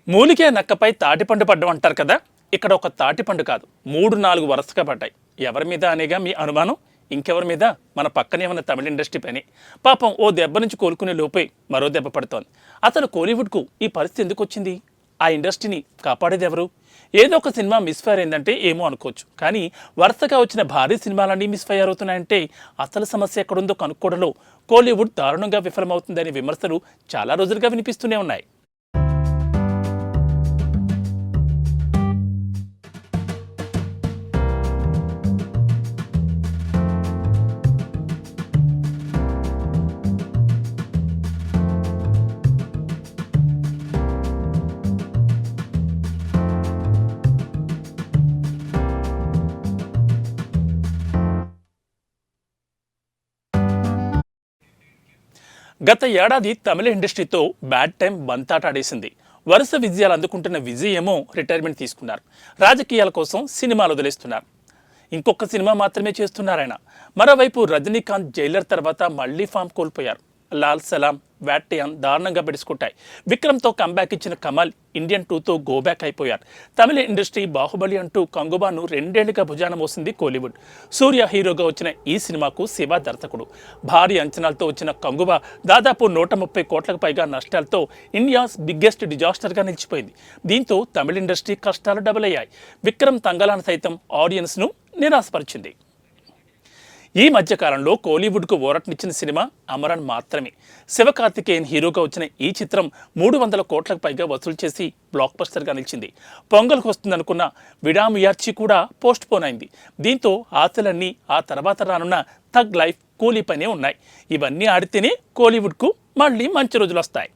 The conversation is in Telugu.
మూలికే నక్కపై తాటిపండు పడ్డం అంటారు కదా. ఇక్కడ ఒక తాటిపండు కాదు, 3-4 వరుసగా పడ్డాయి. ఎవరి మీద అనేగా మీ అనుమానం? ఇంకెవరి మీద? మన పక్కనే ఉన్న తమిళ ఇండస్ట్రీ పని. పాపం ఓ దెబ్బ నుంచి కోలుకునే లోపే మరో దెబ్బ పడుతోంది. అసలు కోలీవుడ్కు ఈ పరిస్థితి ఎందుకు వచ్చింది? ఆ ఇండస్ట్రీని కాపాడేది ఎవరు? ఏదో ఒక సినిమా మిస్ఫైర్ అయిందంటే ఏమో అనుకోవచ్చు, కానీ వరుసగా వచ్చిన భారీ సినిమాలన్నీ మిస్ఫైర్ అవుతున్నాయంటే అసలు సమస్య ఎక్కడుందో కనుక్కోవడంలో కోలీవుడ్ దారుణంగా విఫలమవుతుందనే విమర్శలు చాలా రోజులుగా వినిపిస్తూనే ఉన్నాయి. గత ఏడాది తమిళ ఇండస్ట్రీతో బ్యాడ్ టైం బంతాటాడేసింది. వరుస విజయాలు అందుకుంటున్న విజయ్ ఏమో రిటైర్మెంట్ తీసుకున్నారు. రాజకీయాల కోసం సినిమాలు వదిలేస్తున్నారు. ఇంకొక సినిమా మాత్రమే చేస్తున్నారాయన. మరోవైపు రజనీకాంత్ జైలర్ తర్వాత మళ్లీ ఫామ్ కోల్పోయారు. లాల్ సలాం, వ్యాటియాన్ దారుణంగా పెడుచుకుంటాయి. విక్రమ్తో కంబ్యాక్ ఇచ్చిన కమల్ ఇండియన్ 2తో గోబ్యాక్ అయిపోయారు. తమిళ ఇండస్ట్రీ బాహుబలి అంటూ కంగుబాను 2 ఏళ్లుగా భుజాన మోసింది కోలీవుడ్. సూర్య హీరోగా వచ్చిన ఈ సినిమాకు శివ దర్శకుడు. భారీ అంచనాలతో వచ్చిన కంగుబా దాదాపు 130 కోట్లకు పైగా నష్టాలతో ఇండియాస్ బిగ్గెస్ట్ డిజాస్టర్గా నిలిచిపోయింది. దీంతో తమిళ ఇండస్ట్రీ కష్టాలు డబుల్ అయ్యాయి. విక్రమ్ తంగలాన్ సైతం ఆడియన్స్ను నిరాశపరిచింది. ఈ మధ్యకాలంలో కోలీవుడ్కు ఊరటనిచ్చిన సినిమా అమరన్ మాత్రమే. శివకార్తికేయన్ హీరోగా వచ్చిన ఈ చిత్రం 300 కోట్లకు పైగా వసూలు చేసి బ్లాక్ బస్టర్గా నిలిచింది. పొంగల్కి వస్తుందనుకున్న విడాముయార్చి కూడా పోస్ట్ పోన్ అయింది. దీంతో ఆశలన్నీ ఆ తర్వాత రానున్న థగ్ లైఫ్, కూలీ పనే ఉన్నాయి. ఇవన్నీ ఆడితేనే కోలీవుడ్కు మళ్ళీ మంచి రోజులు వస్తాయి.